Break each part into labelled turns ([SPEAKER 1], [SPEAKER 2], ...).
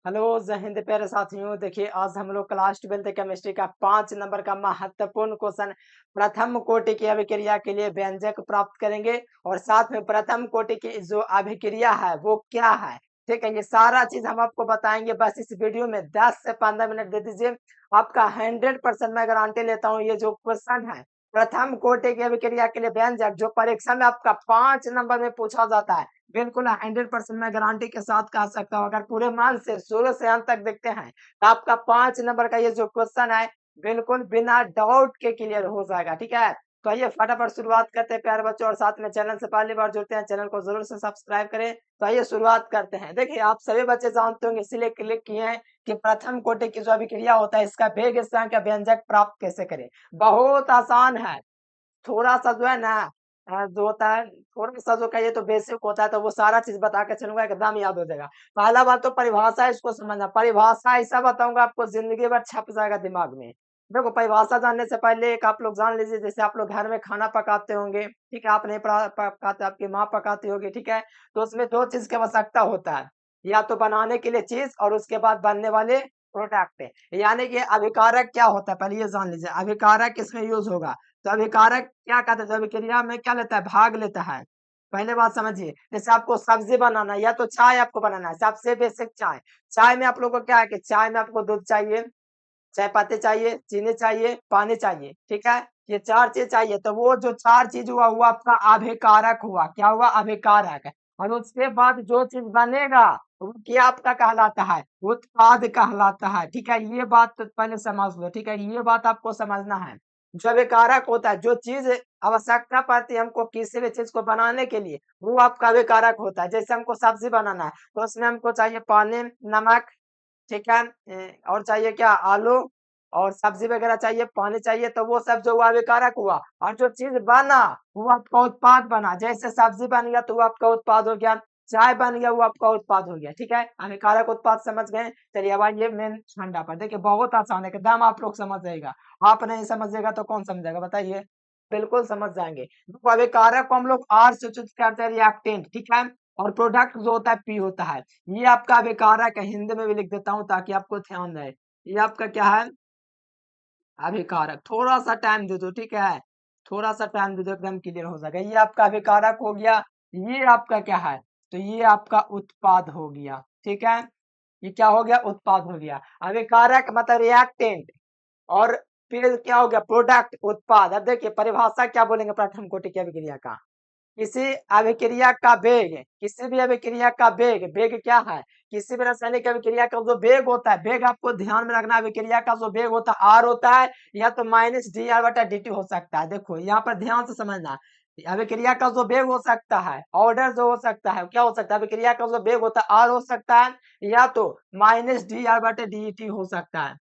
[SPEAKER 1] Hello जय हिंद प्यारे साथियों। देखिए आज हम लोग क्लास 12th केमिस्ट्री का 5 नंबर का महत्वपूर्ण क्वेश्चन प्रथम कोटि की अभिक्रिया के लिए व्यंजक प्राप्त करेंगे और साथ में प्रथम कोटि की जो अभिक्रिया है वो क्या है। ठीक है, ये सारा चीज हम आपको बताएंगे। बस इस वीडियो में 10 से 15 मिनट दे दीजिए, आपका 100% मैं गारंटी लेता हूँ। ये जो क्वेश्चन है प्रथम कोटि की अभिक्रिया के लिए व्यंजक, जो परीक्षा में आपका 5 नंबर में पूछा जाता है, बिल्कुल 100% मैं गारंटी के साथ कह सकता हूँ। अगर पूरे मन से शुरू से अंत तक देखते हैं तो आपका 5 नंबर का ये जो क्वेश्चन है बिल्कुल बिना डाउट के क्लियर हो जाएगा। ठीक है, तो आइए फटाफट शुरुआत करते हैं प्यारे बच्चों, और साथ में चैनल से पहली बार जुड़ते हैं चैनल को जरूर से सब्सक्राइब करें। तो आइए शुरुआत करते हैं। देखिए आप सभी बच्चे जानते होंगे, इसलिए क्लिक किए हैं कि प्रथम कोटि की जो अभिक्रिया होता है इसका वेग स्थिरांक का व्यंजक प्राप्त कैसे करें। बहुत आसान है। थोड़ा सा जो है ना जो होता है थोड़ा सा जो कहिए तो बेसिक होता है, तो वो सारा चीज बता के चलूंगा, एकदम याद हो जाएगा। पहला बात तो परिभाषा, इसको समझना। परिभाषा ऐसा बताऊंगा आपको जिंदगी भर छप जाएगा दिमाग में। देखो परिभाषा जानने से पहले एक आप लोग जान लीजिए, जैसे आप लोग घर में खाना पकाते होंगे, ठीक है, आप नहीं पकाते, आपकी माँ पकाती होगी, ठीक है, तो उसमें दो चीज की आवश्यकता होता है, या तो बनाने के लिए चीज और उसके बाद बनने वाले प्रोडक्ट। यानी कि अभिकारक क्या होता है पहले ये जान लीजिए। अभिकारक किसमें यूज होगा, तो अभिकारक क्या कहते हैं, तो अभिक्रिया में क्या लेता है, भाग लेता है। पहले बात समझिए, जैसे आपको सब्जी बनाना है या तो चाय आपको बनाना है, सबसे बेसिक चाय। चाय में आप लोगों को क्या है कि चाय में आपको दूध चाहिए, चाय पत्ती चाहिए, चीनी चाहिए, पानी चाहिए, ठीक है, ये चार चीज चाहिए। तो वो जो चार चीज हुआ वो आपका अभिकारक हुआ। क्या हुआ, अभिकारक। और उसके बाद जो चीज बनेगा वो क्या आपका कहलाता है, उत्पाद कहलाता है। ठीक है, ये बात तो पहले समझ लो। ठीक है, ये बात आपको समझना है। जो अभिकारक होता है, जो चीज आवश्यकता पड़ती है हमको किसी भी चीज को बनाने के लिए, वो आपका अभिकारक होता है। जैसे हमको सब्जी बनाना है तो उसमें हमको चाहिए पानी, नमक, ठीक है, और चाहिए क्या, आलू, और सब्जी वगैरह चाहिए, पानी चाहिए, तो वो सब जो हुआ अभिकारक हुआ। और जो चीज बना वो आपका उत्पाद बना। जैसे सब्जी बन गया तो वो आपका उत्पाद हो गया, चाय बन गया वो आपका उत्पाद हो गया। ठीक है, अभिकारक उत्पाद समझ गए। चलिए अब आइए मेन फंडा पर। देखिए बहुत आसान है, एकदम आप लोग समझ जाएगा। आप नहीं समझेगा तो कौन समझेगा बताइए, बिल्कुल समझ जाएंगे। देखो अभिकारक को हम लोग आर से सूचित करते हैं, रिएक्टेंट, ठीक है, और प्रोडक्ट जो होता है पी होता है। ये आपका अभिकारक है, हिंदी में भी लिख देता हूँ ताकि आपको ध्यान रहे। ये आपका क्या है, अभिकारक। थोड़ा सा टाइम दे दो, ठीक है, थोड़ा सा टाइम दे दो, एकदम क्लियर हो जाएगा। ये आपका अभिकारक हो गया। ये आपका क्या है, तो ये आपका उत्पाद हो गया। ठीक है, ये क्या हो गया, उत्पाद हो गया। अभिकारक मतलब रिएक्टेंट, और फिर क्या हो गया, प्रोडक्ट, उत्पाद। अब देखिए परिभाषा क्या बोलेंगे प्रथम कोटि की अभिक्रिया का। किसी अभिक्रिया का वेग, किसी भी अभिक्रिया का वेग, वेग क्या है, किसी भी रासायनिक अभिक्रिया का जो वेग होता है, वेग आपको ध्यान में रखना, अभिक्रिया का जो वेग होता है आर होता है, या तो माइनस डी आर बटा डी टी हो सकता है। देखो यहाँ पर ध्यान से समझना, अभिक्रिया का जो वेग हो सकता है, ऑर्डर जो हो सकता है, क्या हो सकता है, अभिक्रिया का जो वेग होता है आर हो सकता है, या तो माइनस डी आर बटे डी टी हो सकता है।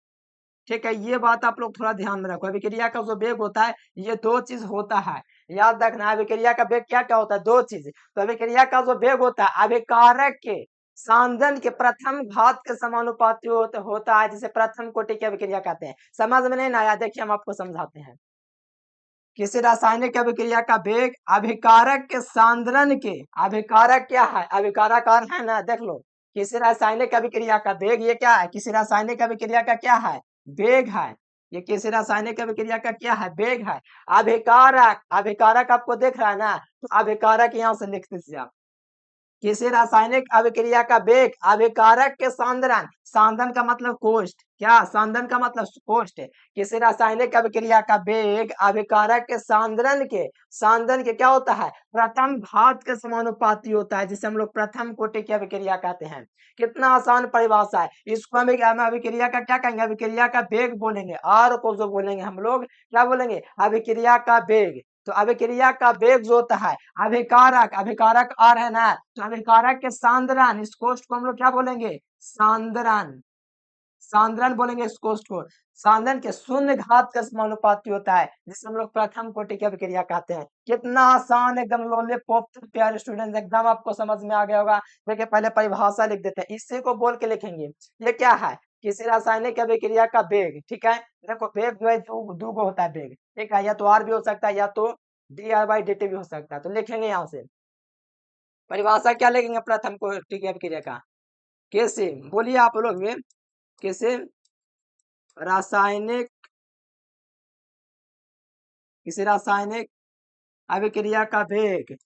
[SPEAKER 1] ठीक है, ये बात आप लोग थोड़ा ध्यान में रखो। अभिक्रिया का जो वेग होता है ये दो चीज होता है, याद रखना। अभिक्रिया का वेग क्या क्या होता है, दो चीज। तो अभिक्रिया का जो वेग होता है अभिकारक के सांद्रण के प्रथम घात के समानुपाती होता है, जिसे प्रथम कोटि की अभिक्रिया कहते हैं। समझ में नहीं आया, देखिए हम आपको समझाते हैं। किसी रासायनिक अभिक्रिया का वेग अभिकारक के सांद्रण के, अभिकारक क्या है, अभिकारक और है ना, देख लो। किसी रासायनिक अभिक्रिया का वेग, ये क्या है, किसी रासायनिक अभिक्रिया का क्या है, वेग है। ये किसी रासायनिक अभिक्रिया का क्या है, वेग है। अभिकारक, अभिकारक आपको देख रहा है ना, तो अभिकारक यहाँ से लिख दीजिए आप। किसी रासायनिक अभिक्रिया का वेग अभिकारक के सांद्रण, सांद्रण का मतलब कोष्ठ, क्या, सांद्रण का मतलब कोष्ठ। किसी रासायनिक अभिक्रिया का वेग अभिकारक के सांद्रण के, सांद्रण के क्या होता है, प्रथम घात के समानुपाती होता है, जिसे हम लोग प्रथम कोटि की अभिक्रिया कहते हैं। कितना आसान परिभाषा है। इसको हम अभिक्रिया का क्या कहेंगे, अभिक्रिया का वेग बोलेंगे। आर को जो बोलेंगे हम लोग क्या बोलेंगे, अभिक्रिया का वेग। तो अभिक्रिया का वेग जो होता है अभिकारक, अभिकारक आर है ना, तो अभिकारक के सांद्रण, इस कोष्ठ को हम लोग क्या बोलेंगे, सांद्रण, सांद्रण बोलेंगे इस कोष्ठ को। सांद्रण के शून्य घात का समानुपाती होता है, जिसे हम लोग प्रथम कोटि की अभिक्रिया कहते हैं। कितना आसान, एकदम लॉलीपॉप प्यारे स्टूडेंट्स, एकदम आपको समझ में आ गया होगा। देखिए पहले परिभाषा लिख देते हैं, इसी को बोल के लिखेंगे। ये क्या है, किसी रासायनिक अभिक्रिया का वेग, ठीक है, देखो वेग जो है दो गो होता है वेग, ठीक है, या तो आर भी हो सकता है या तो D R by D T भी हो सकता है। तो लिखेंगे यहाँ से परिभाषा क्या लिखेंगे प्रथम कोटि की अभिक्रिया का, कैसे बोलिए आप लोग में, कैसे रासायनिक, किसी रासायनिक अभिक्रिया का वेग,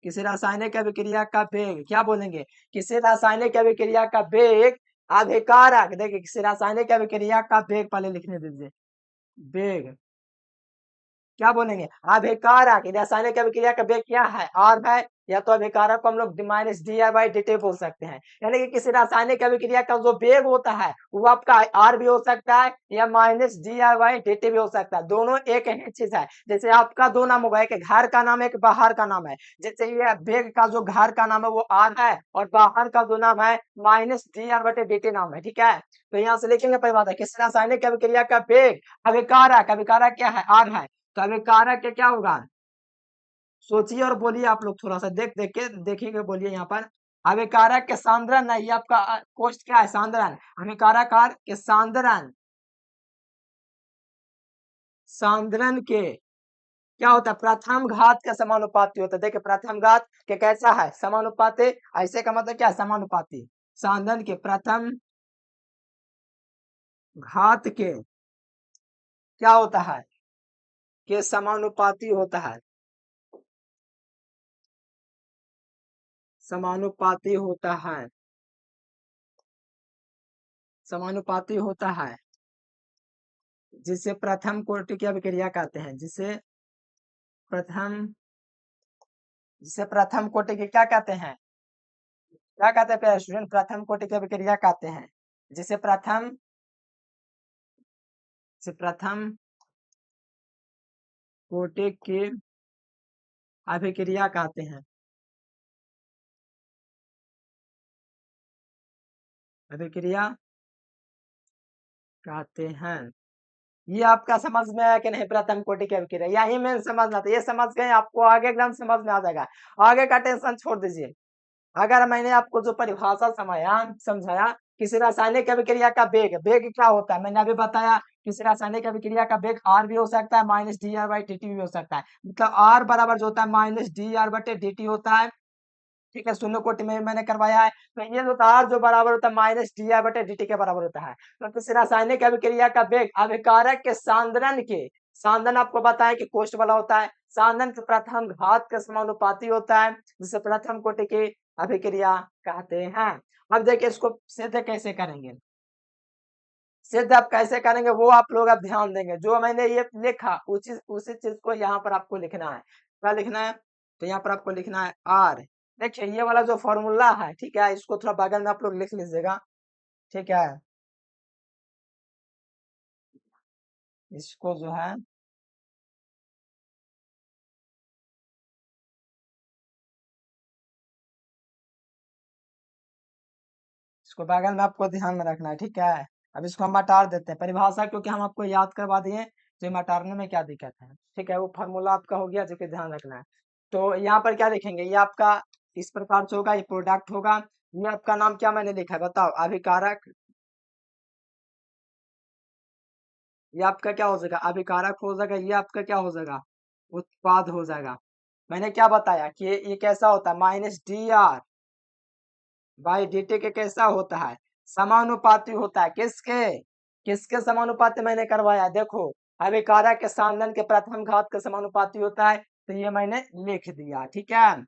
[SPEAKER 1] किसी रासायनिक अभिक्रिया का वेग क्या बोलेंगे, किसी रासायनिक अभिक्रिया का वेग अभिकारक, देखिए किसी रासायनिक अभिक्रिया का वेग पहले लिखने दीजिए, वेग क्या बोलेंगे, अभिकारक, रासायनिक अभिक्रिया का वेग क्या है, आर है, या तो अभिकारक को हम लोग minus D R by D T बोल सकते हैं। यानी कि किसी रासायनिक अभिक्रिया का जो वेग होता है वो आपका आर भी हो सकता है या minus D R by D T भी हो सकता है, दोनों एक ही चीज है। जैसे आपका दो नाम होगा, एक घर का नाम है, एक बाहर का नाम है। जैसे ये वेग का जो घर का नाम है वो आर है और बाहर का जो नाम है माइनस डी आर बटे डी टी नाम है, ठीक है। तो यहाँ से लिखेंगे पहली बात है, किसी रासायनिक अभिक्रिया का वेग अभिकारक, अभिकारक क्या है, आर है, तो अभिकारक के क्या होगा, सोचिए और बोलिए आप लोग, थोड़ा सा देख देख के देखेंगे, बोलिए यहाँ पर अभिकारक के सांद्रण है, ये आपका कोष्ट क्या है, सांद्रण, अभिकारक के सांद्रण, सांद्रण के क्या होता है, प्रथम घात के समानुपाती होता है। देखिए प्रथम घात के कैसा है, समानुपाती, ऐसे का मतलब क्या है, समानुपाती, सांद्रण के प्रथम घात के क्या होता है, के समानुपाती होता है, समानुपाती होता है, समानुपाती होता है, जिसे प्रथम कोटि की अभिक्रिया कहते हैं, प्रथम जिसे प्रथम कोटि की क्या कहते हैं, क्या कहते हैं प्यारे स्टूडेंट, प्रथम कोटि की अभिक्रिया कहते हैं, जिसे प्रथम कोटि की अभिक्रिया कहते हैं, अभिक्रिया कहते हैं। ये आपका समझ में आया कि नहीं, प्रथम कोटि की अभिक्रिया, यही मेन समझना था, ये समझ गए आपको आगे एकदम समझ में आ जाएगा, आगे का टेंशन छोड़ दीजिए। अगर मैंने आपको जो परिभाषा समझाया, किसी रासायनिक अभिक्रिया का वेग, वेग क्या होता है मैंने अभी बताया, किसी रासायनिक अभिक्रिया का वेग आर भी हो सकता है, minus D R by D T भी हो सकता है, मतलब आर बराबर जो होता है माइनस डी आर बटे डी टी होता है, ठीक है, शून्य कोटि में मैंने करवाया है। तो ये जो आर जो बराबर होता है माइनस डी आर बटे डी टी के बराबर होता है। तो किसी रासायनिक अभिक्रिया का वेग अभिकारक के सांद्रण के, सांद्रण आपको बताया कि कोष्ट वाला होता है, सांद्रण के प्रथम घात के समानुपाती होता है, जिसे प्रथम कोटि की अभिक्रिया कहते हैं। अब देखिए इसको सिद्ध कैसे करेंगे, सिद्ध आप कैसे करेंगे वो आप लोग अब ध्यान देंगे, जो मैंने ये लिखा उसी चीज को यहाँ पर आपको लिखना है। क्या लिखना है, तो यहाँ पर आपको लिखना है आर, देखिए ये वाला जो फॉर्मूला है, ठीक है, इसको थोड़ा बगल में आप लोग लिख लीजिएगा, ठीक है, इसको जो है इसको बगल में आपको ध्यान में रखना है, ठीक है। अब इसको हम हटा देते हैं परिभाषा, क्योंकि हम आपको याद करवा दिए तो हटाने में क्या दिक्कत है, ठीक है, वो फॉर्मूला आपका हो गया, जो कि ध्यान रखना है। तो यहाँ पर क्या लिखेंगे, ये आपका इस प्रकार से होगा, ये प्रोडक्ट होगा, ये आपका नाम क्या मैंने लिखा है बताओ, अभिकारक, ये आपका क्या हो जाएगा, अभिकारक हो जाएगा, ये आपका क्या हो जाएगा, उत्पाद हो जाएगा। मैंने क्या बताया कि ये कैसा होता है, minus D R by D T के कैसा होता है, समानुपाती होता है, किसके, किसके समानुपाती मैंने करवाया, देखो अभिकारक के सांद्रण के प्रथम घात के समानुपाती होता है, तो ये मैंने लिख दिया, ठीक है।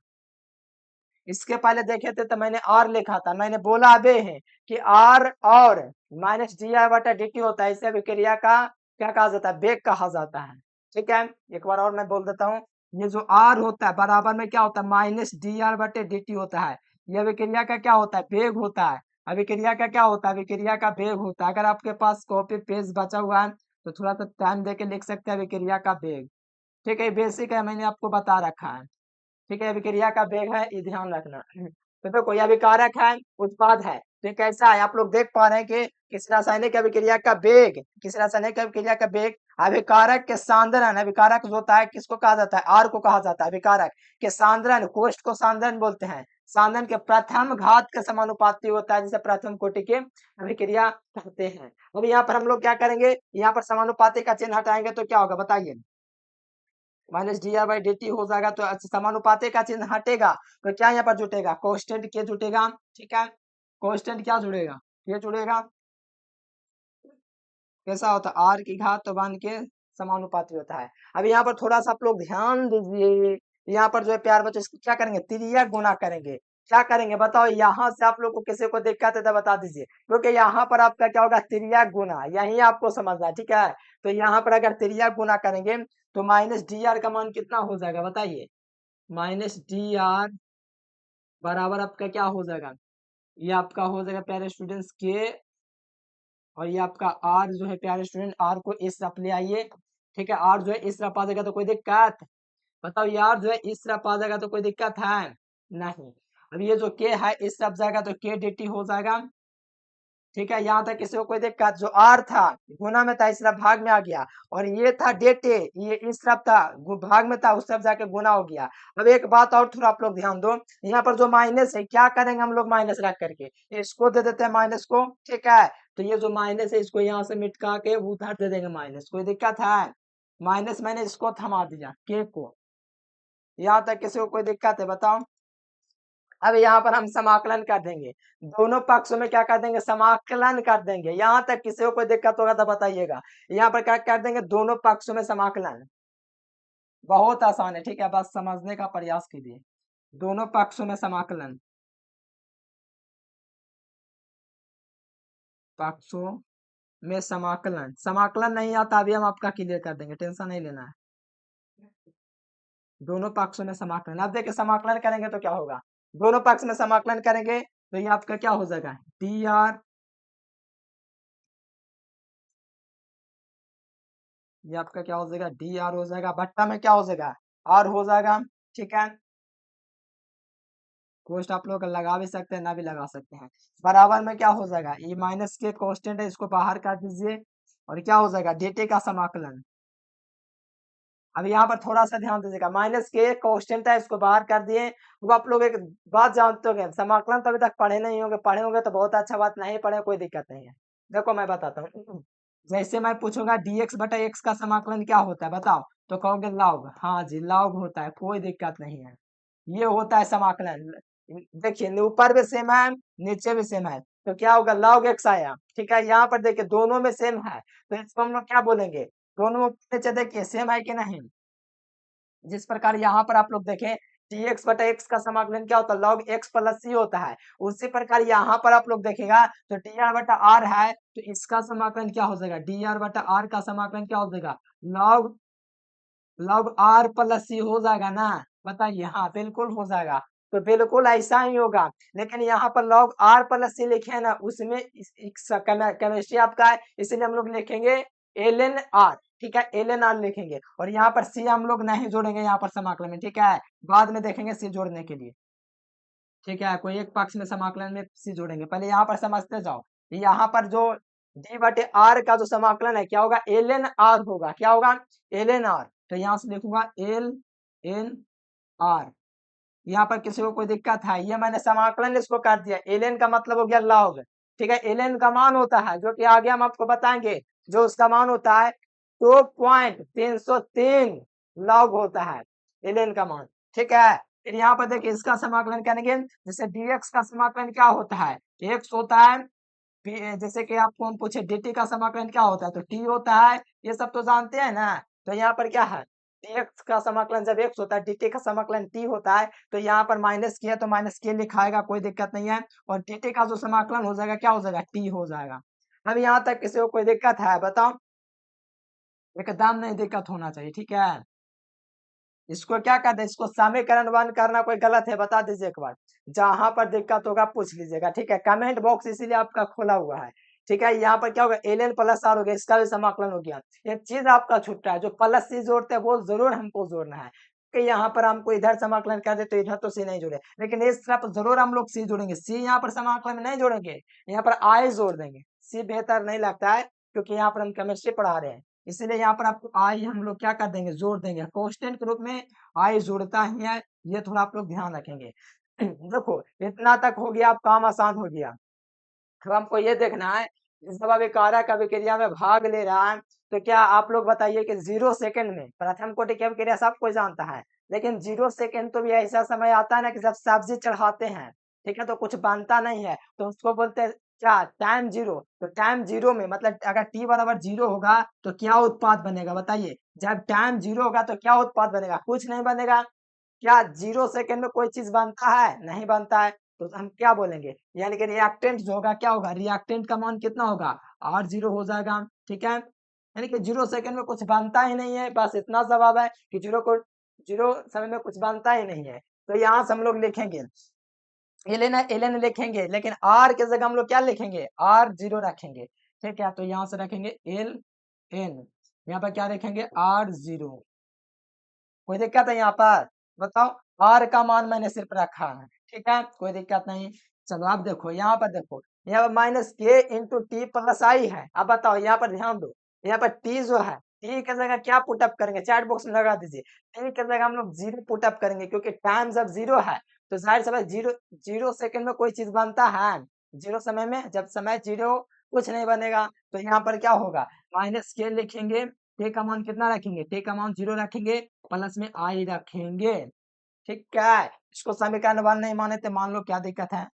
[SPEAKER 1] इसके पहले देखे थे तो मैंने आर लिखा था, मैंने बोला अबे है कि आर और माइनस डी आर बटा डी टी होता है, इसे अभिक्रिया का क्या कहा जाता है, वेग कहा जाता है, ठीक है। एक बार और मैं बोल देता हूँ, ये जो आर होता है बराबर में क्या होता है, माइनस डी आर बटे डी टी होता है, ये अभिक्रिया का क्या होता है, वेग होता है, अभिक्रिया का क्या होता है, अभिक्रिया का वेग होता है। अगर आपके पास कॉपी पेज बचा हुआ है तो थोड़ा सा टाइम दे के लिख सकते हैं, अभिक्रिया का वेग, ठीक है, बेसिक है, मैंने आपको बता रखा है, ठीक है, अभिक्रिया का वेग है, ये ध्यान रखना। तो देखो ये अभिकारक है, उत्पाद है, तो कैसा है, आप लोग देख पा रहे हैं कि किस रासायनिक अभिक्रिया का वेग, किस रासायनिक अभिक्रिया का वेग अभिकारक के सांद्रण, अभिकारक जो होता है किसको कहा जाता है, आर को कहा जाता है, अभिकारक के सांद्रण, कोष्ठ को सांद्रण बोलते हैं, सांद्रण के प्रथम घात के समानुपाती होता है, जिसे प्रथम कोटि की अभिक्रिया कहते हैं। अब यहाँ पर हम लोग क्या करेंगे, यहाँ पर समानुपाती का चिन्ह हटाएंगे तो क्या होगा बताइए, minus D R by D T हो जाएगा। तो समानुपाती का चिन्ह हटेगा तो क्या यहाँ पर जुटेगा, कांस्टेंट के जुटेगा। ठीक है, कांस्टेंट क्या जुड़ेगा, ये जुड़ेगा। कैसा होता है, आर की घात तो वन के समानुपाती होता है। अब यहाँ पर थोड़ा सा आप लोग ध्यान दीजिए, यहाँ पर जो है प्यार बच्चों इसको क्या करेंगे, तिर्यक गुना करेंगे। क्या करेंगे बताओ, यहाँ से आप लोग को किसी को दिक्कत है तो बता दीजिए, क्योंकि यहाँ पर आपका क्या होगा, तिर्यक गुना, यही आपको समझना है। ठीक है, तो यहाँ पर अगर तिर्यक गुना करेंगे तो माइनस डी आर का मान कितना हो जाएगा बताइए, माइनस डी आर बराबर आपका क्या हो जाएगा, ये आपका हो जाएगा प्यारे स्टूडेंट्स के, और ये आपका आर जो है प्यारे स्टूडेंट, आर को इस तरफ ले आइए। ठीक है, आर जो है इस तरफ आ जाएगा तो कोई दिक्कत, बताओ यार जो है इस तरफ आ जाएगा तो कोई दिक्कत है नहीं। अब ये जो के है इस तरफ जाएगा तो के डी टी हो जाएगा। ठीक है, यहाँ तक किसी को कोई दिक्कत, जो आर था गुना में था इस तरफ भाग में आ गया, और ये था डेटे ये इस तरफ था भाग में था उस तरफ जाके गुना हो गया। अब एक बात और थोड़ा आप लोग ध्यान दो, यहाँ पर जो माइनस है क्या करेंगे हम लोग, माइनस रख करके इसको दे देते हैं माइनस को। ठीक है, तो ये जो माइनस है इसको यहाँ से मिटका के उधर दे देंगे माइनस, कोई दिक्कत है, माइनस मैंने इसको थमा दिया के को। यहाँ तक किसी को कोई दिक्कत है बताओ। अब यहाँ पर हम समाकलन कर देंगे, दोनों पक्षों में क्या कर देंगे, समाकलन कर देंगे। यहाँ तक किसी को कोई दिक्कत होगा तो बताइएगा। यहाँ पर क्या कर देंगे, दोनों पक्षों में समाकलन, बहुत आसान है। ठीक है, बस समझने का प्रयास कीजिए, दोनों पक्षों में समाकलन, पक्षों में समाकलन, समाकलन नहीं आता अभी हम आपका क्लियर कर देंगे, टेंशन नहीं लेना है। दोनों पक्षों में समाकलन, अब देखिए समाकलन करेंगे तो क्या होगा, दोनों पक्ष में समाकलन करेंगे तो ये आपका क्या हो जाएगा, डी आर, ये आपका क्या हो जाएगा, डी आर हो जाएगा, बट्टा में क्या हो जाएगा, आर हो जाएगा। ठीक है, कोष्ट आप लोग लगा भी सकते हैं ना भी लगा सकते हैं, बराबर में क्या हो जाएगा, ये माइनस के कांस्टेंट है इसको बाहर काट दीजिए, और क्या हो जाएगा, dt का समाकलन। अब यहाँ पर थोड़ा सा ध्यान दीजिएगा, माइनस के कांस्टेंट है इसको बाहर कर दिए। वो आप लोग एक बात जानते होंगे, समाकलन तो अभी तक पढ़े नहीं होंगे, पढ़े होंगे तो बहुत अच्छा बात, नहीं पढ़े कोई दिक्कत नहीं है। देखो मैं बताता हूँ, जैसे मैं पूछूंगा dx बटा x का समाकलन क्या होता है बताओ, तो कहोगे लॉग, हाँ जी लॉग होता है, कोई दिक्कत नहीं है, ये होता है समाकलन। देखिए ऊपर भी सेम है नीचे भी सेम है, तो क्या होगा, लॉग एक्स आया। ठीक है, यहाँ पर देखिए दोनों में सेम है तो इसको हम लोग क्या बोलेंगे, दोनों में नीचे देखिए सेम है कि नहीं। जिस प्रकार यहाँ पर आप लोग देखें dx बटा x का समाकलन क्या होता है, log x प्लस c होता है, उसी प्रकार यहाँ पर आप लोग देखेगा तो dr बटा r है तो इसका समाकलन क्या हो जाएगा, dr बटा r का समाकलन क्या हो जाएगा, log log r plus c हो जाएगा ना, बताइए, हाँ बिल्कुल हो जाएगा। तो बिल्कुल ऐसा ही होगा, लेकिन यहाँ पर log r प्लस c लिखे हैं ना, उसमें केमिस्ट्री आपका है इसलिए हम लोग लिखेंगे ln r। ठीक है, ln r लिखेंगे, और यहाँ पर c हम लोग नहीं जोड़ेंगे यहाँ पर समाकलन में। ठीक है, बाद में देखेंगे c जोड़ने के लिए। ठीक है, कोई एक पक्ष में समाकलन में c जोड़ेंगे, पहले यहाँ पर समझते जाओ। यहाँ पर जो d बटे r का जो समाकलन है क्या होगा, ln r होगा, क्या होगा, ln r। तो यहाँ से लिखूंगा एल एन आर। यहाँ पर किसी को कोई दिक्कत है, ये मैंने समाकलन इसको कर दिया, ln का मतलब हो गया लॉग। ठीक है, ln का मान होता है जो कि आगे हम आपको बताएंगे, जो उसका मान होता है 2.303 लॉग होता है ln का मान। ठीक है, फिर यहाँ पर देखिए इसका समाकलन करेंगे, जैसे dx का समाकलन क्या होता है, x होता है, जैसे कि आपको हम पूछे dt का समाकलन क्या होता है तो t होता है, ये सब तो जानते हैं ना। तो यहाँ पर क्या है, dx का समाकलन जब x होता है, dt का समाकलन t होता है, तो यहाँ पर माइनस किया तो माइनस के लिखाएगा, कोई दिक्कत नहीं है, और dt का जो समाकलन हो जाएगा क्या हो जाएगा, t हो जाएगा। अब यहाँ तक किसी को कोई दिक्कत है बताओ, एकदम नहीं दिक्कत होना चाहिए। ठीक है, इसको क्या कहते हैं, इसको समीकरण 1 करना कोई गलत है बता दीजिए एक बार, जहां पर दिक्कत होगा पूछ लीजिएगा। ठीक है, कमेंट बॉक्स इसीलिए आपका खोला हुआ है। ठीक है, यहाँ पर क्या होगा, ln प्लस आर हो गया, इसका भी समाकलन हो गया। एक चीज आपका छूट रहा है, जो प्लस सी जोड़ते हैं वो जरूर हमको जोड़ना है, कि यहाँ पर हमको इधर समाकलन कर दे तो इधर तो सी नहीं जोड़े, लेकिन इस तरफ जरूर हम लोग सी जोड़ेंगे, सी यहाँ पर समाकलन में नहीं जोड़ेंगे, यहाँ पर आई जोड़ देंगे। सी बेहतर नहीं लगता है क्योंकि यहाँ पर हम केमिस्ट्री पढ़ा रहे हैं, इसीलिए यहाँ पर आपको आई हम लोग क्या कर देंगे, जोड़ देंगे, कांस्टेंट के रूप में आई जुड़ता ही है, ये थोड़ा आप लोग ध्यान रखेंगे। देखो इतना तक हो गया, आप काम आसान हो गया। तो हमको ये देखना है, जब अभी कारक अभिक्रिया में भाग ले रहा है तो क्या आप लोग बताइए कि 0 सेकंड में प्रथम कोटि की अभिक्रिया सब कोई जानता है, लेकिन 0 सेकंड तो भी ऐसा समय आता है ना कि जब सब्जी चढ़ाते हैं, ठीक है, तो कुछ बनता नहीं है, तो उसको बोलते हैं क्या, टाइम जीरो। तो टाइम जीरो में मतलब अगर टी बराबर जीरो होगा तो क्या उत्पाद बनेगा बताइए। जब टाइम जीरो होगा तो क्या उत्पाद बनेगा, कुछ नहीं बनेगा। क्या 0 सेकंड में कोई चीज बनता है, नहीं बनता है, तो हम क्या बोलेंगे, यानी कि रिएक्टेंट जो होगा क्या होगा, रिएक्टेंट का मान कितना होगा, R0 हो जाएगा, ठीक है। यानी कि 0 सेकंड में कुछ बनता ही नहीं है, बस इतना जवाब है कि जीरो समय में कुछ बनता ही नहीं है। तो यहाँ से हम लोग लिखेंगे एल एन लिखेंगे, लेकिन आर की जगह हम लोग क्या लिखेंगे, R0 रखेंगे, ठीक है। तो यहाँ से रखेंगे LN, यहाँ पर क्या रखेंगे R0। कोई दिक्कत है यहाँ पर, बताओ। आर का मान मैंने सिर्फ रखा है, ठीक है, कोई दिक्कत नहीं। चलो आप देखो यहाँ पर, देखो यहाँ पर माइनस के इंटू टी प्लस आई है। अब बताओ यहाँ पर ध्यान दो, यहाँ पर टी जो है, टी की जगह क्या पुटअप करेंगे, चैट बॉक्स में लगा दीजिए। टी की जगह हम लोग जीरो पुटअप करेंगे, क्योंकि टाइम जब जीरो है तो जाहिर सी बात, जीरो जीरो सेकंड में कोई चीज बनता है, जीरो समय में, जब समय जीरो कुछ नहीं बनेगा। तो यहाँ पर क्या होगा, माइनस के लिखेंगे, टे का मान कितना रखेंगे, टे का मान जीरो रखेंगे, प्लस में आई रखेंगे, ठीक है। इसको समीकरण 1 नहीं माने तो मान लो क्या दिक्कत है।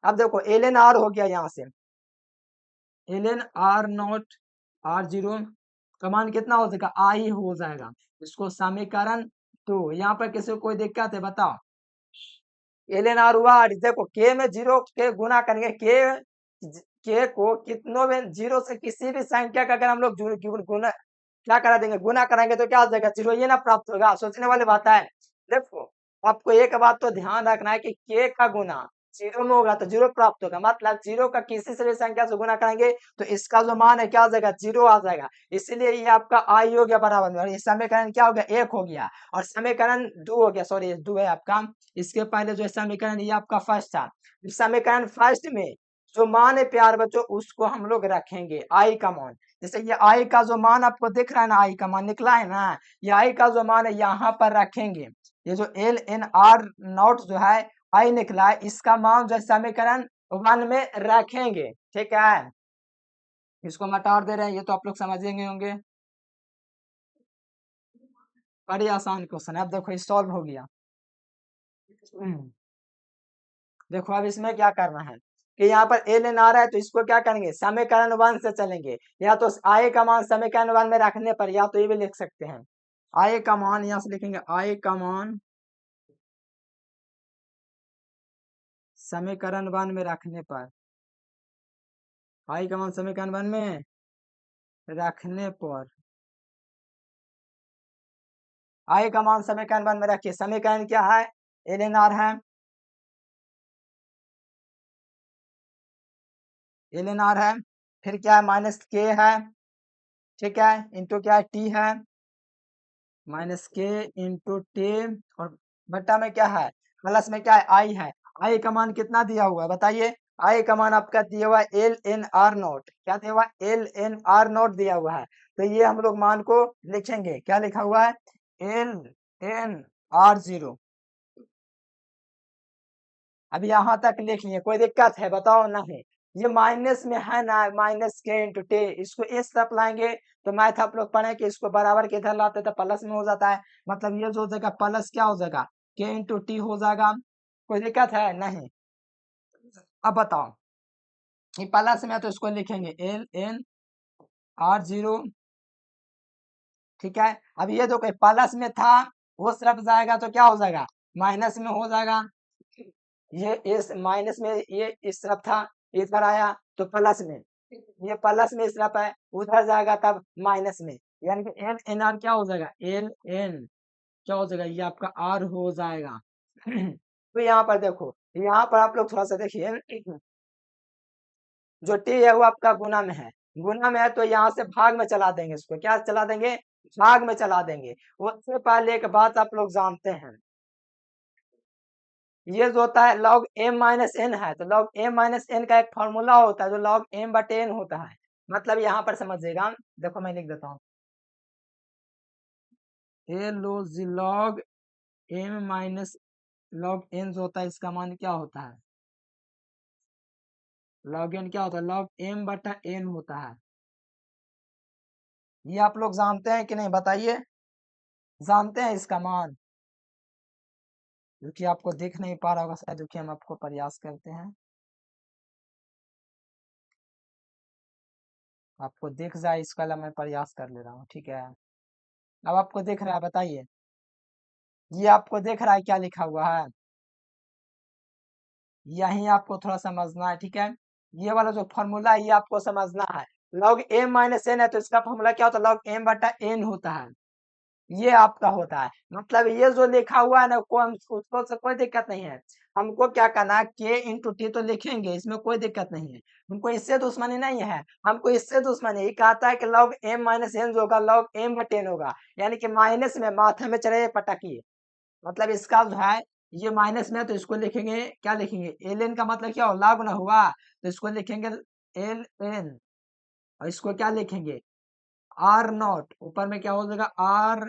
[SPEAKER 1] अब देखो एल एन आर हो गया, यहाँ से L N R not R0 का मान कितना हो जाएगा, आई हो जाएगा। इसको समीकरण 2, यहाँ पर किसी को कोई दिक्कत है बताओ। एल एन आर हुआ, देखो के में जीरो के गुना करेंगे, के को कितनों में जीरो से किसी भी संख्या का अगर हम लोग गुना क्या करा देंगे, गुना कराएंगे तो क्या हो जाएगा, जीरो, ये ना प्राप्त होगा। सोचने वाली बात है। देखो आपको एक बात तो ध्यान रखना है कि के का गुना जीरो में होगा तो जीरो प्राप्त होगा, मतलब जीरो का किसी से भी संख्या से गुना करेंगे तो इसका जो मान है क्या हो जाएगा, जीरो आ जाएगा। इसलिए ये आपका आई हो गया बराबर में, और ये समीकरण क्या हो गया, 1 हो गया, और समीकरण 2 हो गया, सॉरी 2 है आपका। इसके पहले जो समीकरण ये आपका फर्स्ट था। समीकरण फर्स्ट में जो मान है प्यार बच्चों, उसको हम लोग रखेंगे आई का मान। जैसे ये आई का जो मान आपको दिख रहा है ना, आई का मान निकला है ना, ये आई का जो मान है यहाँ पर रखेंगे। ये जो एल एन आर नॉट जो है आई निकला है, इसका मान जो समीकरण 1 में रखेंगे, ठीक है। इसको हम हटा दे रहे हैं, ये तो आप लोग समझेंगे होंगे, बड़ी आसान क्वेश्चन है। अब देखो ये सॉल्व हो गया। देखो अब इसमें क्या करना है कि यहाँ पर एल एन आ रहा है, तो इसको क्या करेंगे, समीकरण 1 से चलेंगे। या तो आय का मान समीकरण 1 में रखने पर, या तो ये भी लिख सकते हैं, आय का मान यहाँ से लिखेंगे, आय का मान समीकरण 1 में रखने पर, आय का मान समीकरण 1 में रखने पर, आय का मान समीकरण 1 में रखिए। समीकरण क्या है, एल एन आर है, एल एन आर है, फिर क्या है, माइनस के है, ठीक है, इंटू क्या है, टी है, माइनस के इंटू टी, और बट्टा में क्या है, प्लस में क्या है, आई है। आई का मान कितना दिया हुआ है बताइए, आई का मान आपका दिया हुआ है एल एन आर नोट, क्या दिया हुआ है, एल एन आर नोट दिया हुआ है। तो ये हम लोग मान को लिखेंगे, क्या लिखा हुआ है, एल एन R0। अब यहाँ तक लिख लिए, कोई दिक्कत है बताओ, नहीं। ये माइनस में है ना, माइनस के इंटू टे, इसको इस तरफ लाएंगे तो मैथ आप लोग पढ़े कि इसको बराबर के इधर लाते तो प्लस में हो जाता है, मतलब ये जो हो जाएगा प्लस क्या हो जाएगा, के इंटू टी हो जाएगा। कोई दिक्कत है, नहीं। अब बताओ, ये प्लस में है तो इसको लिखेंगे एल एन R0, ठीक है। अब ये जो कोई प्लस में था वो तरफ जाएगा तो क्या हो जाएगा, माइनस में हो जाएगा। ये इस माइनस में, ये इस तरफ था, इधर आया तो प्लस में, ये प्लस में इस तरफ है, उधर जाएगा तब माइनस में, यानी कि एल एन आर क्या हो जाएगा, एल एन क्या हो जाएगा, ये आपका आर हो जाएगा। तो यहाँ पर देखो, यहाँ पर आप लोग थोड़ा सा देखिए, जो टी है वो आपका गुना में है, गुना में है तो यहाँ से भाग में चला देंगे, इसको क्या चला देंगे, भाग में चला देंगे। उससे पहले एक बात आप लोग जानते हैं, ये जो होता है log m माइनस एन है, तो log m माइनस एन का एक फॉर्मूला होता है जो log m बटे n होता है। मतलब यहाँ पर समझिएगा, देखो मैं लिख देता हूँ, ये लो जी log m minus log n जो होता है इसका मान क्या होता है, log n क्या होता है, log m बटा n होता है, ये आप लोग जानते हैं कि नहीं बताइए, जानते हैं इसका मान? जो कि आपको दिख नहीं पा रहा होगा शायद, जो कि हम आपको प्रयास करते हैं आपको दिख जाए, इसका मैं प्रयास कर ले रहा हूँ, ठीक है। अब आपको दिख रहा है, बताइए। ये आपको दिख रहा है क्या लिखा हुआ है? यही आपको थोड़ा समझना है, ठीक है। ये वाला जो फॉर्मूला है ये आपको समझना है। लॉग एम माइनस एन है तो इसका फॉर्मूला क्या होता है? लॉग एम बटा एन होता है। ये आपका होता है, मतलब ये जो लिखा हुआ है ना, को हम उसको से कोई दिक्कत नहीं है। हमको क्या करना है, के इंटू टी तो लिखेंगे, इसमें कोई दिक्कत नहीं है। हमको इससे दुश्मनी नहीं है, हमको इससे दुश्मनी ये कहता है कि लॉग एम माइनस एन जो होगा लॉग एम बटे एन होगा, यानी कि माइनस में माथे में चढ़े पटकिए। मतलब इसका जो है ये माइनस में है तो इसको लिखेंगे, क्या लिखेंगे? एल एन का मतलब क्या हो, लॉग ना हुआ, तो इसको लिखेंगे एल एन। और इसको क्या लिखेंगे? आर नॉट, ऊपर में क्या हो जाएगा? आर,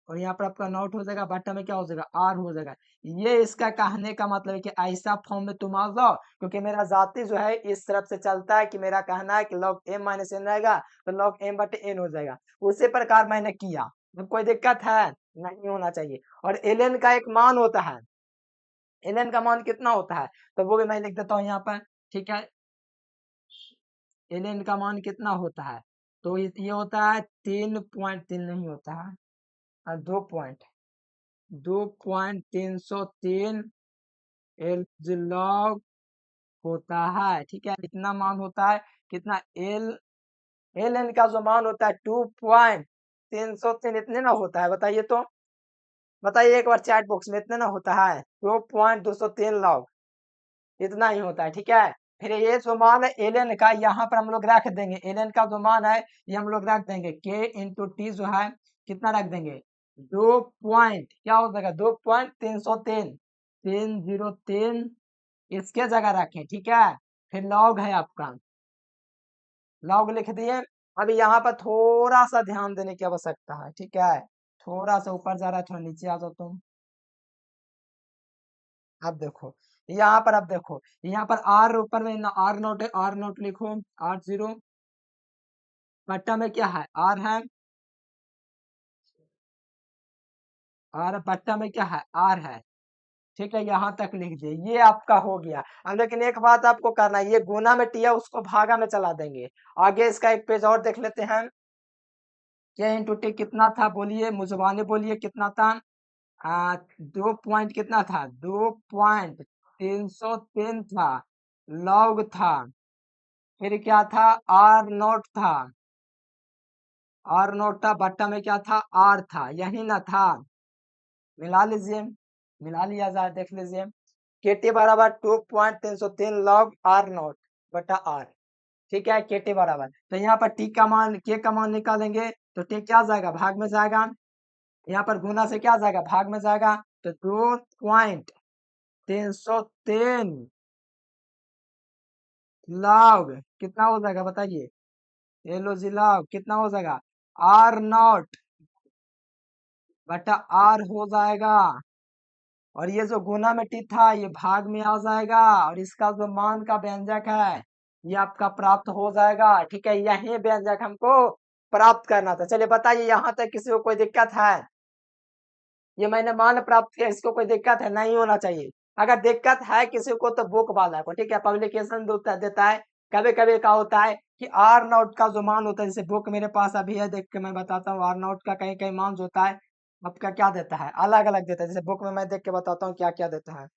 [SPEAKER 1] और यहाँ पर आपका नॉट हो जाएगा, बट्टा में क्या हो जाएगा? आर हो जाएगा। ये इसका कहने का मतलब है कि ऐसा फॉर्म में तुम आ जाओ, क्योंकि मेरा जाति जो है इस तरफ से चलता है कि मेरा कहना है कि लॉग एम माइनस एन रहेगा तो लॉग एम बटे एन हो जाएगा। उसी प्रकार मैंने किया, तो कोई दिक्कत है? नहीं होना चाहिए। और एल एन का एक मान होता है, एल एन का मान कितना होता है, तो वो भी मैं लिख देता हूँ यहाँ पर, ठीक है। एल एन का मान कितना होता है, तो ये होता है 3.3 नहीं होता है, 2.303 एल लॉग होता है, ठीक है। इतना मान होता है, कितना? एल एल एन का जो मान होता है 2.303 इतने ना होता है, बताइए तो, बताइए एक बार चैट बॉक्स में, इतने ना होता है? 2.203 लॉग इतना ही होता है, ठीक है। फिर ये जो मान है एल एन का, यहाँ पर हम लोग रख देंगे एल एन का जो मान है, ये हम लोग रख देंगे के इंटू टी जो है, कितना रख देंगे? 2 पॉइंट क्या हो जाएगा? 2.303, 303 इसके जगह रखें, ठीक है। फिर लॉग है आपका, लॉग लिख दिए। अभी यहाँ पर थोड़ा सा ध्यान देने की आवश्यकता है, ठीक है। थोड़ा सा ऊपर जा रहा है, थोड़ा नीचे आ जाओ तुम। अब देखो यहाँ पर, अब देखो यहाँ पर आर ऊपर में ना, आर नोट है, आर नोट लिखो, आर जीरो बट्टा में क्या है? आर है, और बट्टा में क्या है? आर है, ठीक है। यहाँ तक लिख दिए, ये आपका हो गया। अब लेकिन एक बात आपको करना है, ये गुना में टी है उसको भागा में चला देंगे। आगे इसका एक पेज और देख लेते हैं। के इंटू टी कितना था, बोलिए, मुझवाने बोलिए कितना था? 2 कितना था? 2.303 था, लॉग था। फिर क्या था? आर नोट था, आर नोट था, बट्टा में क्या था? आर था, यही ना था? मिला लीजिए, मिला लिया जाए, देख लीजिए। केटी बराबर 2.303 लॉग आर नोट बटा आर, ठीक है। केटी बराबर, तो यहाँ पर टी का मान, के का मान निकालेंगे तो टी क्या जाएगा? भाग में जाएगा। यहाँ पर गुना से क्या जाएगा? भाग में जाएगा। तो 2.303 लॉग कितना हो जाएगा, बताइए? एलो जी लॉग कितना हो जाएगा? आर नॉट बटा आर हो जाएगा। और ये जो गुना में टी था ये भाग में आ जाएगा, और इसका जो मान का व्यंजक है ये आपका प्राप्त हो जाएगा, ठीक है। यही व्यंजक हमको प्राप्त करना था। चलिए बताइए, यहाँ तक किसी को कोई दिक्कत है? ये मैंने मान प्राप्त किया, इसको कोई दिक्कत है? नहीं होना चाहिए। अगर दिक्कत है किसी को तो बुक वाला को, ठीक है, पब्लिकेशन देता है। कभी कभी क्या होता है कि आर नॉट का जो मान होता है, जैसे बुक मेरे पास अभी है, देख के मैं बताता हूँ। आर नॉट का कहीं कहीं मान जो होता है आपका क्या देता है, अलग अलग देता है। जैसे बुक में मैं देख के बताता हूँ क्या क्या देता है।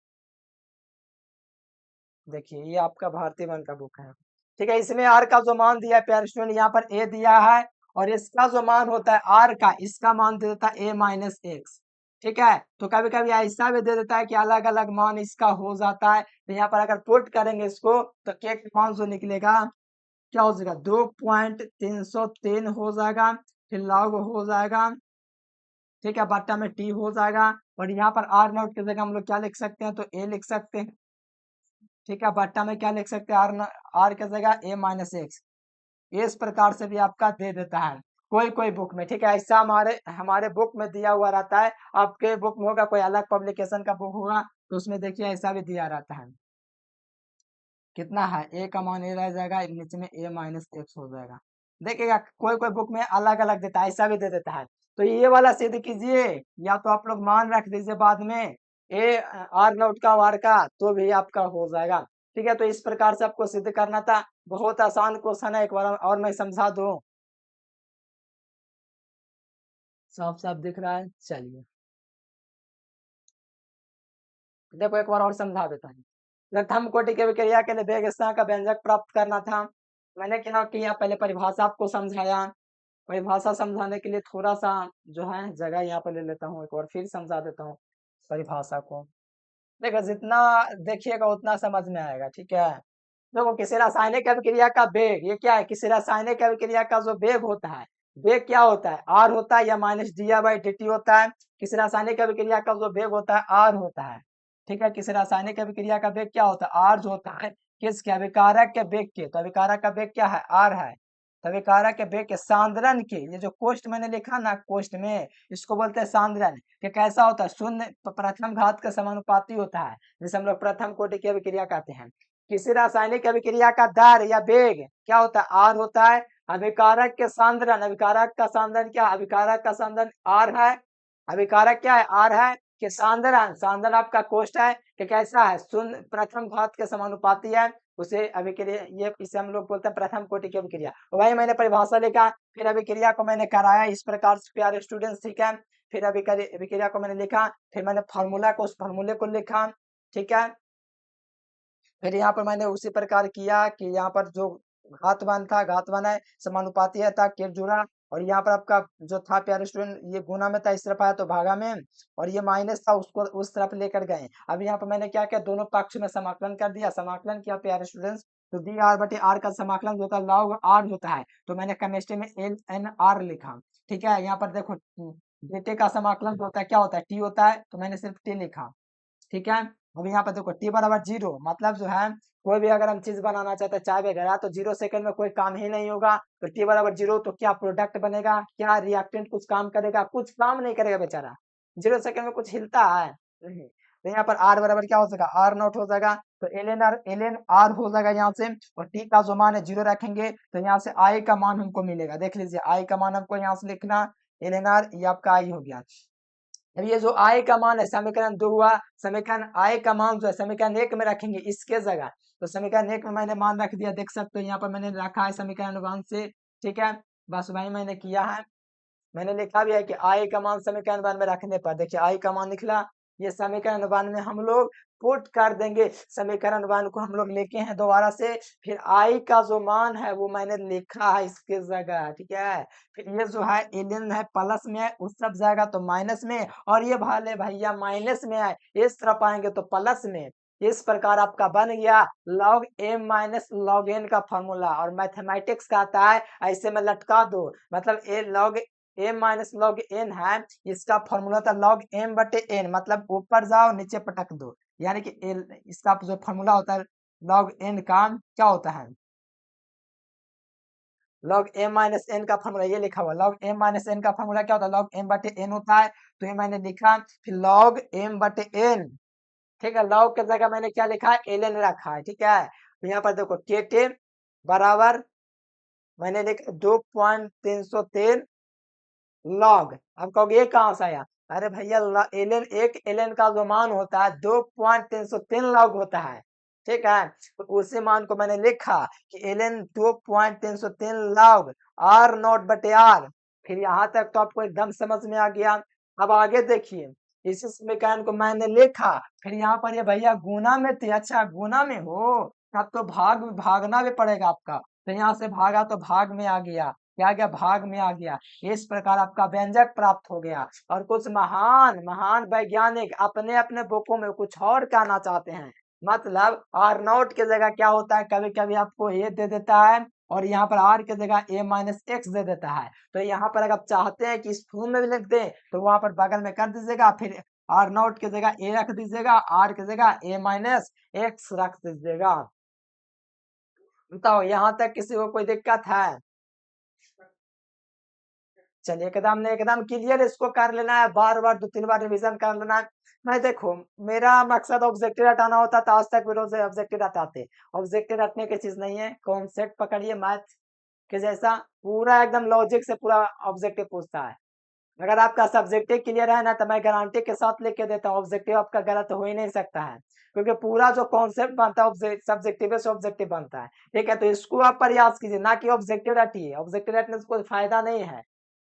[SPEAKER 1] देखिए ये आपका भारतीय वन का बुक है, ठीक है। इसमें आर का जो मान दिया है प्यारे स्टूडेंट, यहाँ पर ए दिया है, और इसका जो मान होता है आर का, इसका मान दे देता है ए माइनस एक्स, ठीक है। तो कभी कभी ऐसा भी दे देता है कि अलग अलग मान इसका हो जाता है। तो यहाँ पर अगर पुट करेंगे इसको तो के का मान जो निकलेगा क्या हो जाएगा? 2.303 हो जाएगा, फिर लॉग हो जाएगा, ठीक है, बट्टा में टी हो जाएगा। और यहाँ पर आर नोट की जगह हम लोग क्या लिख सकते हैं? तो ए लिख सकते हैं, ठीक है। बट्टा में क्या लिख सकते हैं? आर की जगह ए माइनस एक्स। इस प्रकार से भी आपका दे देता है कोई कोई बुक में, ठीक है। ऐसा हमारे हमारे बुक में दिया हुआ रहता है। आपके बुक में होगा, कोई अलग पब्लिकेशन का बुक होगा तो उसमें देखिए ऐसा भी दिया रहता है। कितना है? ए का मान ए रह जाएगा, नीचे में ए माइनस एक्स हो जाएगा, देखिएगा कोई कोई बुक में अलग अलग देता है, ऐसा भी दे देता है। तो ये वाला सिद्ध कीजिए, या तो आप लोग मान रख दीजिए बाद में ए आर नोट का वार का, तो भी आपका हो जाएगा। ठीक है, तो इस प्रकार से आपको सिद्ध करना था। बहुत आसान क्वेश्चन है, एक बार और मैं समझा दूं। साफ साफ दिख रहा है, चलिए देखो एक बार और समझा देता हूँ। प्रथम कोटि के विक्रिया के लिए वेग स्थान का व्यंजक प्राप्त करना था। मैंने क्या किया, पहले परिभाषा आपको समझाया। परिभाषा समझाने के लिए थोड़ा सा जो है जगह यहाँ पर ले लेता हूँ, एक बार फिर समझा देता हूँ परिभाषा को। देखो जितना देखिएगा उतना समझ में आएगा। ठीक है, देखो किसी रासायनिक अभिक्रिया का वेग, ये क्या है, किसी रासायनिक अभिक्रिया का जो वेग होता है, वेग क्या होता है, आर होता है या माइनस डी/dt होता है। किसी रासायनिक अभिक्रिया का जो वेग होता है आर होता है। ठीक है, किसी रासायनिक अभिक्रिया का वेग क्या होता है, आर जो होता है किसके, अभिकारक के वेग के। तो अभिकारक का वेग क्या है, आर है। तो अभिकारक के वेग के सांद्रण के, ये जो कोष्ट मैंने लिखा ना कोष्ट में, इसको बोलते हैं सांद्रण। ये कैसा होता है, शून्य प्रथम घात का समानुपाती होता है, जिसे हम लोग प्रथम कोटि की अभिक्रिया कहते हैं। किसी रासायनिक अभिक्रिया का दर या वेग क्या होता है, आर होता है। अभिकारक के सांद्रण, अभिकारक का सांद्रण क्या, अभिकारक का सांद्रण आर है। अभिकारक क्या है, आर है। कि सांद्रण, सांद्रण आपका कोष्ट है कि कैसा है, शून्य प्रथम घात के समानुपाती है। उसे अभिक्रिया, ये इसे हम लोग बोलते हैं प्रथम कोटि की अभिक्रिया। वही मैंने परिभाषा लिखा, फिर अभिक्रिया को मैंने कराया इस प्रकार से प्यारे स्टूडेंट्स। ठीक है, फिर अभिक्रिया को मैंने लिखा, फिर मैंने फार्मूला को, उस फार्मूले को लिखा। ठीक है, फिर यहाँ पर मैंने उसी प्रकार किया कि यहाँ पर जो घातवान था, घातवान है, समानुपाती है था, के जुड़ा। और यहाँ पर आपका जो था प्यारे स्टूडेंट, ये गुना में था, इस तरफ आया तो भागा में, और ये माइनस था, उसको उस तरफ लेकर गए। अब यहाँ पर मैंने क्या किया, दोनों पक्ष में समाकलन कर दिया। समाकलन किया प्यारे स्टूडेंट्स, तो डी आर बटे आर का समाकलन जो होता है लॉग आर होता है, तो मैंने केमिस्ट्री में एल एन आर लिखा। ठीक है, यहाँ पर देखो बेटे का समाकलन जो होता है क्या होता है, टी होता है, तो मैंने सिर्फ टी लिखा। ठीक है, अब यहाँ पर देखो टी बराबर 0, मतलब जो है कोई भी अगर हम चीज बनाना चाहते हैं चाय वगैरह, तो 0 सेकंड में कोई काम ही नहीं होगा। तो टी बराबर 0, तो क्या प्रोडक्ट बनेगा, क्या रिएक्टेंट कुछ काम करेगा, कुछ काम नहीं करेगा बेचारा। 0 सेकंड में कुछ हिलता है नहीं। तो यहाँ पर आर बराबर क्या हो जाएगा, आर नॉट हो जाएगा। तो एल एन आर हो जाएगा यहाँ से, और टी का जो मान है 0 रखेंगे, तो यहाँ से आई का मान हमको मिलेगा। देख लीजिए आई का मान हमको यहाँ से लिखना, एल एन आर, ये आपका आई हो गया। अब ये जो आई का मान है, समीकरण 2 हुआ। समीकरण आई का मान जो है समीकरण 1 में रखेंगे इसके जगह। तो समीकरण 1 में मैंने मान रख दिया, देख सकते हो यहाँ पर मैंने रखा है समीकरण 1 से। ठीक है, बस वही मैंने किया है। मैंने लिखा भी है कि आई का मान समीकरण 1 में रखने पर, देखिए आई का मान निकला, ये समीकरण 1 में हम लोग पुट कर देंगे। समीकरण 1 को हम लोग लेके हैं दोबारा से, फिर आई का जो मान है वो मैंने लिखा है इसके जगह। ठीक है, फिर ये जो है एलियन है प्लस में है, उस तरफ जाएगा तो माइनस में, और ये भाले भैया माइनस में है, इस तरफ आएंगे तो प्लस में। इस प्रकार आपका बन गया log m minus log n का फॉर्मूला। और मैथमेटिक्स का आता है ऐसे में लटका दो, मतलब ए log m minus log n है, इसका फॉर्मूला था log m बटे n, मतलब ऊपर जाओ नीचे पटक दो। यानी कि इसका जो फॉर्मूला होता है log n का क्या होता है, log m माइनस n का फॉर्मूला ये लिखा हुआ। log m माइनस n का फॉर्मूला क्या होता है, log m बटे n होता है। तो ये मैंने लिखा, फिर log m बटे n। ठीक है, log की जगह मैंने क्या लिखा है, ln रखा है। ठीक है, तो यहाँ पर देखो kt बराबर मैंने लिखा 2.303 लॉग। अब कहोगे ये कहाँ से आया, अरे भैया एलन, एक एलन का जो मान होता है 2.303 लॉग होता है। ठीक है, तो उसी मान को मैंने लिखा कि एलन 2.303 लॉग आर नॉट बटे आर। फिर यहाँ तक तो आपको एकदम समझ में आ गया। अब आगे देखिए, इसी समीकरण को मैंने लिखा, फिर यहाँ पर ये भैया गुना में थे, अच्छा गुना में हो तब तो भागना भी पड़ेगा आपका। तो यहाँ से भागा तो भाग में आ गया, क्या गया, भाग में आ गया। इस प्रकार आपका व्यंजक प्राप्त हो गया। और कुछ महान महान वैज्ञानिक अपने अपने बुकों में कुछ और कहना चाहते हैं, मतलब आर नॉट की जगह क्या होता है, कभी कभी आपको ए दे देता है, और यहाँ पर आर की जगह ए माइनस एक्स दे देता है। तो यहाँ पर अगर आप चाहते हैं कि इस फॉर्म में भी लिख दें, तो वहां पर बगल में कर दीजिएगा, फिर आर नॉट की जगह ए रख दीजिएगा, आर की जगह ए माइनस एक्स रख दीजिएगा। बताओ यहाँ तक किसी को कोई दिक्कत है? चलिए एकदम क्लियर इसको कर लेना है, बार बार 2-3 बार रिवीजन कर लेना है। मैं देखो मेरा मकसद ऑब्जेक्टिव हटाना होता था, आज तक विरोध से ऑब्जेक्टिव हटाते। ऑब्जेक्टिव हटने की चीज नहीं है, कॉन्सेप्ट पकड़िए, मैथ कि जैसा पूरा एकदम लॉजिक से पूरा ऑब्जेक्टिव पूछता है। अगर आपका सब्जेक्टिव क्लियर है ना, तो मैं गारंटी के साथ लिख के देता हूँ ऑब्जेक्टिव आपका गलत हो ही नहीं सकता है, क्योंकि पूरा जो कॉन्सेप्ट बनता है सब्जेक्टिव से ऑब्जेक्टिव बनता है। ठीक है, तो इसको आप प्रयास कीजिए, ना कि ऑब्जेक्टिव रटिए, ऑब्जेक्टिव रटने से कोई फायदा नहीं है।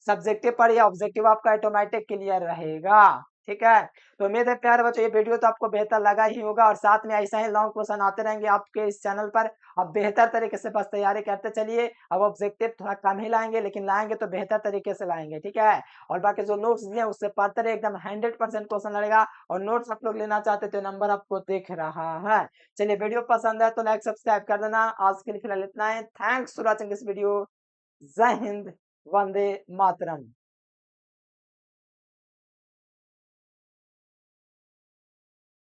[SPEAKER 1] सब्जेक्टिव पढ़िए, ऑब्जेक्टिव आपका ऑटोमेटिक क्लियर रहेगा। ठीक है, तो उम्मीद है प्यारे बच्चों ये वीडियो तो आपको बेहतर लगा ही होगा, और साथ में ऐसा ही लॉन्ग क्वेश्चन आते रहेंगे आपके इस चैनल पर। अब बेहतर तरीके से बस तैयारी करते चलिए। अब ऑब्जेक्टिव थोड़ा कम ही लाएंगे, लेकिन लाएंगे तो बेहतर तरीके से लाएंगे। ठीक है, और बाकी जो नोट्स दिए उससे पढ़ते रहे, एकदम 100% क्वेश्चन लड़ेगा। और नोट्स आप लोग लेना चाहते तो नंबर आपको दिख रहा है। चलिए, वीडियो पसंद है तो लाइक सब्सक्राइब कर देना। आज के लिए फिलहाल इतना है। Thanks for watching this video. जय हिंद, वंदे मातरम।